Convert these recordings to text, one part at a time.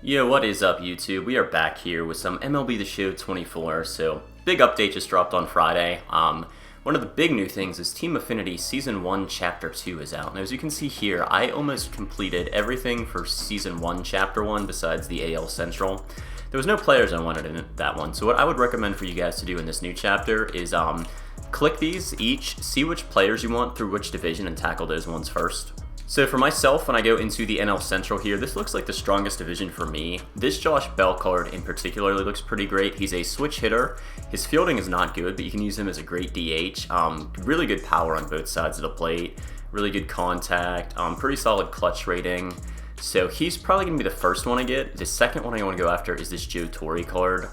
Yo, what is up, YouTube? We are back here with some MLB The Show 24. So, big update just dropped on Friday. One of the big new things is Team Affinity Season 1 Chapter 2 is out. And as you can see here, I almost completed everything for Season 1 Chapter 1 besides the AL Central. There was no players I wanted in that one. So what I would recommend for you guys to do in this new chapter is click these each, see which players you want through which division, and tackle those ones first. So for myself, when I go into the NL Central here, this looks like the strongest division for me. This Josh Bell card in particular looks pretty great. He's a switch hitter. His fielding is not good, but you can use him as a great DH. Really good power on both sides of the plate. Really good contact. Pretty solid clutch rating. So he's probably going to be the first one I get. The second one I want to go after is this Joe Torre card.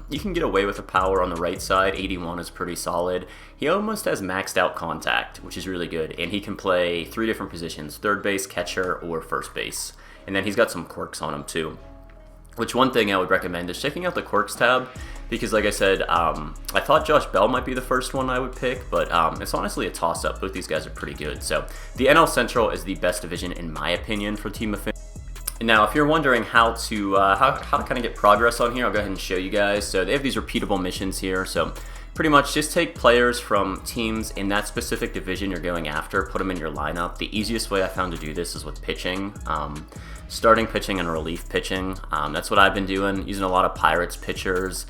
You can get away with the power on the right side. 81 is pretty solid. He almost has maxed out contact, which is really good. And he can play 3 different positions: third base, catcher, or first base. And then he's got some quirks on him too. Which one thing I would recommend is checking out the quirks tab, because like I said, I thought Josh Bell might be the first one I would pick, but it's honestly a toss-up. Both these guys are pretty good. So the NL Central is the best division in my opinion for Team Affinity. Now, if you're wondering how to kind of get progress on here, I'll go ahead and show you guys. So they have these repeatable missions here. So pretty much just take players from teams in that specific division you're going after, put them in your lineup. The easiest way I found to do this is with pitching. Starting pitching and relief pitching. That's what I've been doing, using a lot of Pirates pitchers,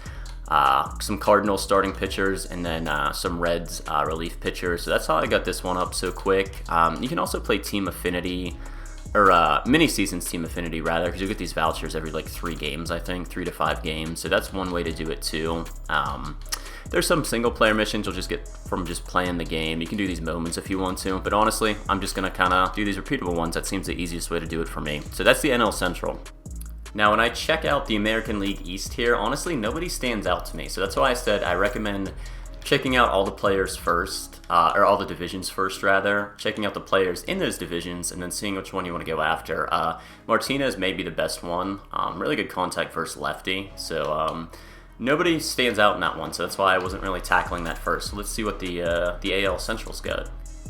some Cardinals starting pitchers, and then some Reds relief pitchers. So that's how I got this one up so quick. You can also play Team Affinity, or mini seasons Team Affinity rather, because you get these vouchers every like 3 games, I think, 3 to 5 games. So that's one way to do it too. There's some single player missions you'll just get from just playing the game. You can do these moments if you want to, but honestly, I'm just gonna kind of do these repeatable ones. That seems the easiest way to do it for me. So that's the NL Central. Now, when I check out the American League East here, honestly, nobody stands out to me. So that's why I said I recommend checking out all the players first, or all the divisions first, rather. Checking out the players in those divisions, and then seeing which one you want to go after. Martinez may be the best one. Really good contact versus lefty. So nobody stands out in that one, so that's why I wasn't really tackling that first. So let's see what the AL Central's got.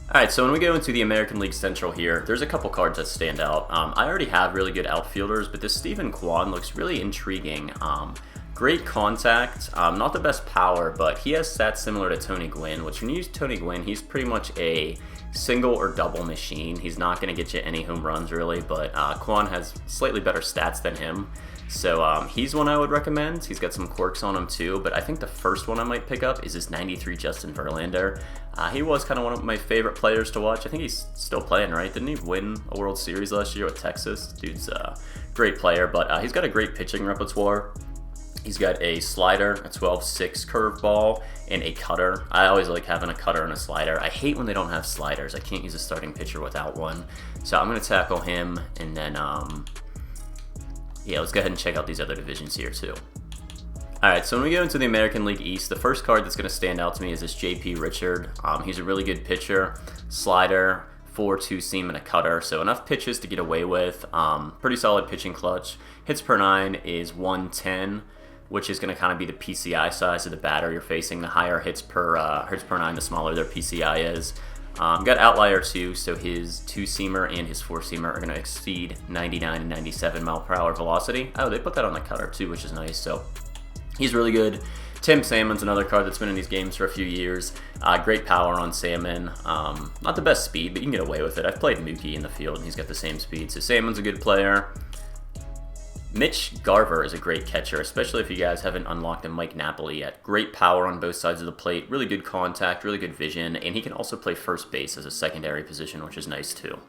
Alright, so when we go into the American League Central here, there's a couple cards that stand out. I already have really good outfielders, but this Steven Kwan looks really intriguing. Great contact, not the best power, but he has stats similar to Tony Gwynn, which when you use Tony Gwynn, he's pretty much a single or double machine. He's not going to get you any home runs really, but Kwan has slightly better stats than him. So he's one I would recommend. He's got some quirks on him too, but I think the first one I might pick up is this 93 Justin Verlander. He was kind of one of my favorite players to watch. I think he's still playing, right? Didn't he win a World Series last year with Texas? Dude's a great player, but he's got a great pitching repertoire. He's got a slider, a 12-6 curveball, and a cutter. I always like having a cutter and a slider. I hate when they don't have sliders. I can't use a starting pitcher without one. So I'm going to tackle him, and then, yeah, let's go ahead and check out these other divisions here too. Alright, so when we go into the American League East, the first card that's going to stand out to me is this J.P. Richard. He's a really good pitcher, slider, 4-2 seam, and a cutter, so enough pitches to get away with. Pretty solid pitching clutch. Hits per 9 is 110, which is going to kind of be the PCI size of the batter you're facing. The higher hits per 9, the smaller their PCI is. Got outlier too, so his 2-seamer and his 4-seamer are going to exceed 99 and 97 mile per hour velocity. Oh, they put that on the cutter too, which is nice. So he's really good. Tim Salmon's another card that's been in these games for a few years. Great power on Salmon. Not the best speed, but you can get away with it. I've played Mookie in the field, and he's got the same speed. So Salmon's a good player. Mitch Garver is a great catcher, especially if you guys haven't unlocked a Mike Napoli yet. Great power on both sides of the plate, really good contact, really good vision, and he can also play first base as a secondary position, which is nice too.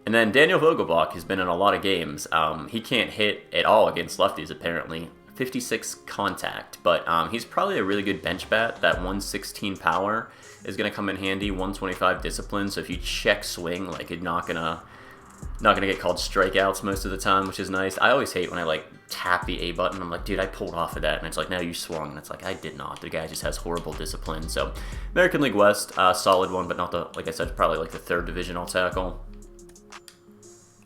And then Daniel Vogelbach has been in a lot of games. He can't hit at all against lefties, apparently. 56 contact, but he's probably a really good bench bat. That 116 power is going to come in handy, 125 discipline, so if you check swing, like you're not gonna get called strikeouts most of the time, which is nice. I always hate when I like tap the A button. I'm like, dude, I pulled off of that, and it's like, no, you swung, and it's like, I did not. The guy just has horrible discipline. So American League West, solid one, but not the, like I said, probably like the 3rd division I'll tackle.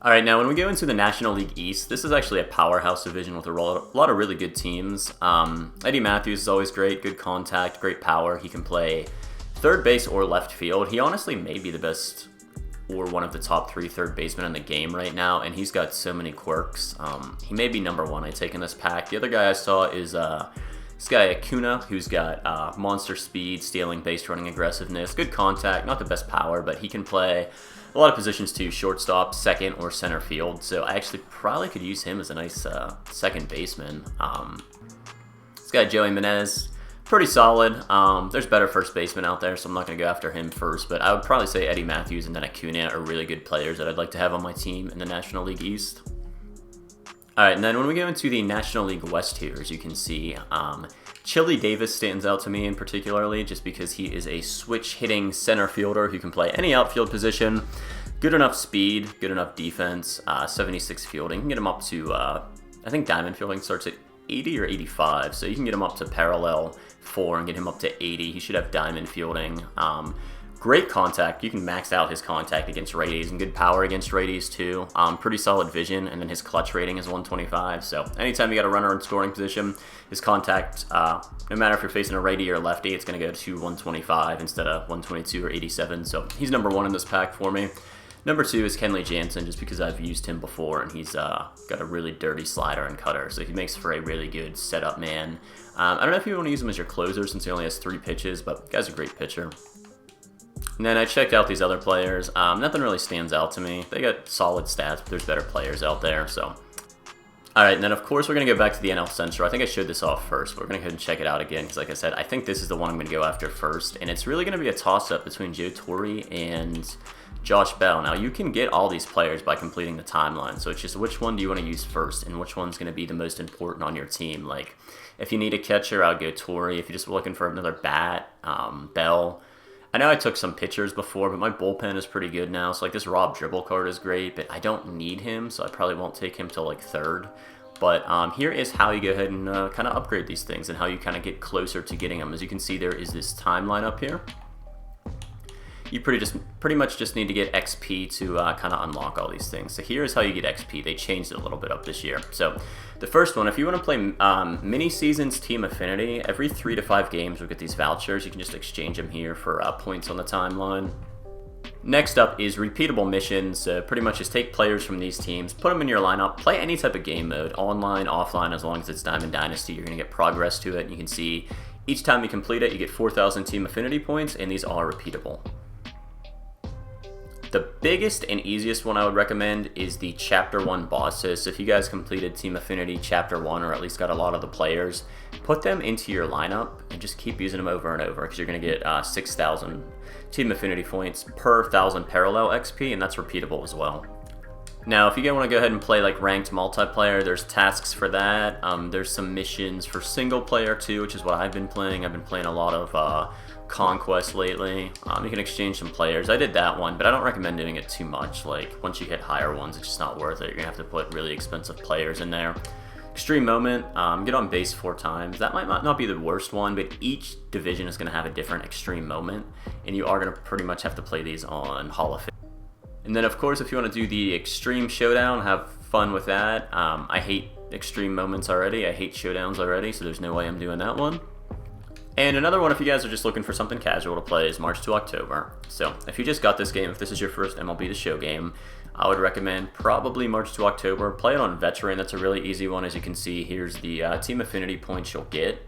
All right, now when we go into the National League East, this is actually a powerhouse division with a lot of really good teams. Eddie Matthews is always great, good contact, great power. He can play third base or left field. He honestly may be the best or one of the top 3 third basemen in the game right now, and he's got so many quirks. He may be number 1 I take in this pack. The other guy I saw is this guy Acuna, who's got monster speed, stealing base running aggressiveness, good contact, not the best power, but he can play a lot of positions too, shortstop, second, or center field. So I actually probably could use him as a nice second baseman. This guy Joey Menez, pretty solid. There's better first basemen out there, so I'm not going to go after him first, but I would probably say Eddie Matthews and then Acuna are really good players that I'd like to have on my team in the National League East. Alright, and then when we go into the National League West here, as you can see, Chili Davis stands out to me in particularly just because he is a switch-hitting center fielder who can play any outfield position. Good enough speed, good enough defense, 76 fielding. You can get him up to, I think diamond fielding starts at 80 or 85, so you can get him up to parallel 4 and get him up to 80. He should have diamond fielding. Great contact. You can max out his contact against righties and good power against righties too. Pretty solid vision, and then his clutch rating is 125. So anytime you got a runner in scoring position, his contact, no matter if you're facing a righty or a lefty, it's going to go to 125 instead of 122 or 87. So he's number 1 in this pack for me. Number 2 is Kenley Jansen, just because I've used him before, and he's got a really dirty slider and cutter, so he makes for a really good setup man. I don't know if you want to use him as your closer since he only has 3 pitches, but the guy's a great pitcher. And then I checked out these other players. Nothing really stands out to me. They got solid stats, but there's better players out there, so. Alright, and then of course we're going to go back to the NL Central. I think I showed this off first, but we're going to go ahead and check it out again, because like I said, I think this is the one I'm going to go after first, and it's really going to be a toss-up between Joe Torre and Josh Bell. Now, you can get all these players by completing the timeline, so it's just which one do you want to use first, and which one's going to be the most important on your team. Like, if you need a catcher, I'll go Torre. If you're just looking for another bat, Bell. I know I took some pitchers before, but my bullpen is pretty good now. So, like, this Rob Dribble card is great, but I don't need him, so I probably won't take him till, like, 3rd. But here is how you go ahead and kind of upgrade these things and how you kind of get closer to getting them. As you can see, there is this timeline up here. You pretty much just need to get XP to kind of unlock all these things. So here is how you get XP. They changed it a little bit up this year. So the first one, if you want to play mini seasons Team Affinity, every 3 to 5 games we'll get these vouchers. You can just exchange them here for points on the timeline. Next up is repeatable missions. Pretty much just take players from these teams, put them in your lineup, play any type of game mode, online, offline, as long as it's Diamond Dynasty. You're going to get progress to it. And you can see each time you complete it, you get 4,000 Team Affinity points, and these are repeatable. The biggest and easiest one I would recommend is the Chapter 1 bosses. So if you guys completed Team Affinity Chapter 1, or at least got a lot of the players, put them into your lineup and just keep using them over and over, because you're going to get 6,000 Team Affinity points per 1,000 parallel XP, and that's repeatable as well. Now, if you want to go ahead and play like ranked multiplayer, there's tasks for that. There's some missions for single player too, which is what I've been playing. I've been playing a lot of Conquest lately. You can exchange some players. I did that one, but I don't recommend doing it too much. Like, once you hit higher ones, it's just not worth it. You're gonna have to put really expensive players in there. Extreme Moment, get on base 4 times. That might not be the worst one, but each division is gonna have a different Extreme Moment, and you are gonna pretty much have to play these on Hall of Fame. And then, of course, if you want to do the Extreme Showdown, have fun with that. I hate Extreme Moments already. I hate Showdowns already, so there's no way I'm doing that one. And another one, if you guys are just looking for something casual to play, is March to October. So if you just got this game, if this is your first MLB The Show game, I would recommend probably March to October. Play it on Veteran. That's a really easy one. As you can see, here's the Team Affinity points you'll get.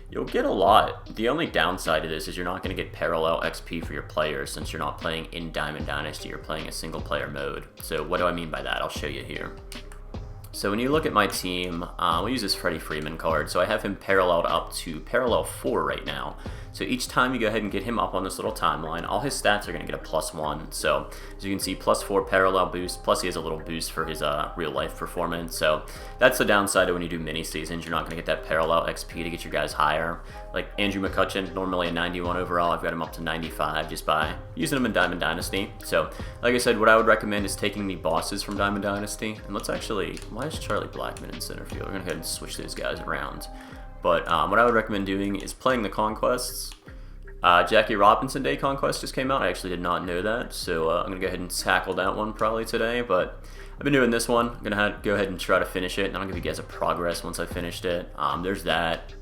You'll get a lot. The only downside to this is you're not going to get parallel XP for your players, since you're not playing in Diamond Dynasty. You're playing a single player mode. So what do I mean by that? I'll show you here. So when you look at my team, we'll use this Freddie Freeman card. So I have him paralleled up to parallel 4 right now. So each time you go ahead and get him up on this little timeline, all his stats are going to get a +1. So as you can see, +4 parallel boost, plus he has a little boost for his real life performance. So that's the downside of when you do mini seasons. You're not going to get that parallel XP to get your guys higher. Like Andrew McCutcheon, normally a 91 overall. I've got him up to 95 just by using him in Diamond Dynasty. So like I said, what I would recommend is taking the bosses from Diamond Dynasty. And let's actually, why is Charlie Blackmon in center field? We're going to go ahead and switch those guys around. But what I would recommend doing is playing the Conquests. Jackie Robinson Day Conquest just came out. I actually did not know that, so I'm going to go ahead and tackle that one probably today. But I've been doing this one. I'm going to go ahead and try to finish it, and I'll give you guys a progress once I finished it. There's that.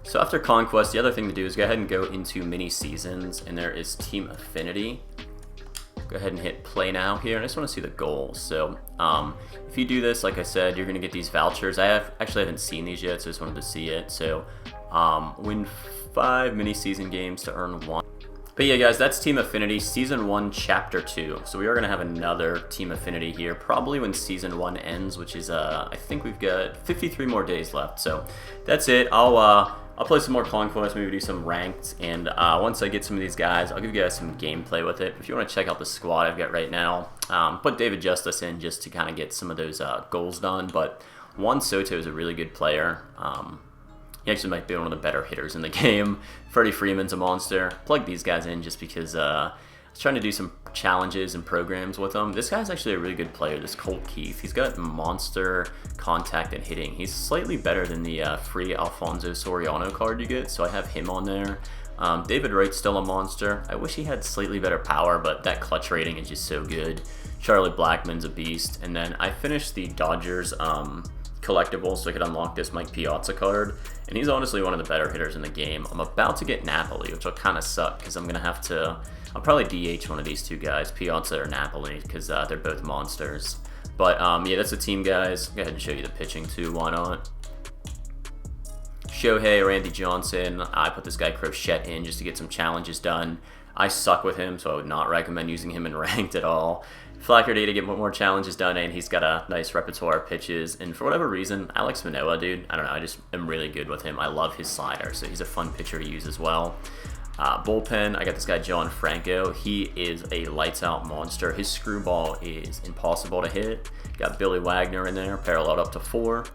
So after Conquest, the other thing to do is go ahead and go into mini seasons, and there is Team Affinity. go ahead and hit play now here, and I just want to see the goals. So if you do this, like I said, you're going to get these vouchers. I actually haven't seen these yet, so I just wanted to see it. So win 5 mini-season games to earn 1. But yeah, guys, that's Team Affinity Season 1, Chapter 2. So we are going to have another Team Affinity here, probably when Season 1 ends, which is, I think we've got 53 more days left. So that's it. I'll play some more Conquest, maybe do some ranked, and once I get some of these guys, I'll give you guys some gameplay with it. If you want to check out the squad I've got right now, put David Justice in just to kind of get some of those goals done. But Juan Soto is a really good player. He actually might be one of the better hitters in the game. Freddie Freeman's a monster. Plug these guys in just because I was trying to do some challenges and programs with him. This guy's actually a really good player, this Colt Keith. He's got monster contact and hitting. He's slightly better than the free Alfonso Soriano card you get, so I have him on there. David Wright's still a monster. I wish he had slightly better power, but that clutch rating is just so good. Charlie Blackmon's a beast. And then I finished the Dodgers collectible so I could unlock this Mike Piazza card, and he's honestly one of the better hitters in the game. I'm about to get Napoli, which will kind of suck because I'm gonna have to, I'll probably DH one of these two guys, Piazza or Napoli, because they're both monsters. But yeah, that's the team, guys. Go ahead and show you the pitching too, why not? Shohei, Randy Johnson. I put this guy Crochet in just to get some challenges done. I suck with him, so I would not recommend using him in ranked at all. Flaherty to get more challenges done, and he's got a nice repertoire of pitches. And for whatever reason, Alex Manoah, dude, I don't know, I just am really good with him. I love his slider, so he's a fun pitcher to use as well. Bullpen, I got this guy John Franco. He is a lights-out monster. His screwball is impossible to hit. Got Billy Wagner in there, paralleled up to 4.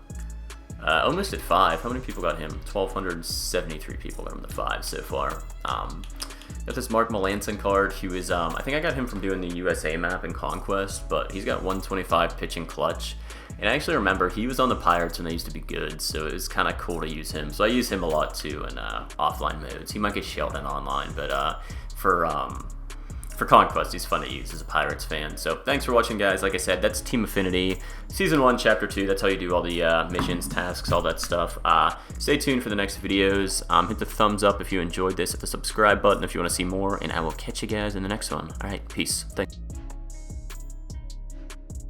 Almost at 5. How many people got him? 1,273 people got him to 5 so far. Got this Mark Melanson card. He was, I think I got him from doing the USA map in Conquest, but he's got 125 pitching clutch. And I actually remember he was on the Pirates when they used to be good, so it was kind of cool to use him. So I use him a lot too in offline modes. He might get shelled in online, but for Conquest, he's fun to use as a Pirates fan. So thanks for watching, guys. Like I said, that's Team Affinity Season 1, Chapter 2. That's how you do all the missions, tasks, all that stuff. Stay tuned for the next videos. Hit the thumbs up if you enjoyed this. Hit the subscribe button if you want to see more, and I will catch you guys in the next one. All right, peace. Thanks.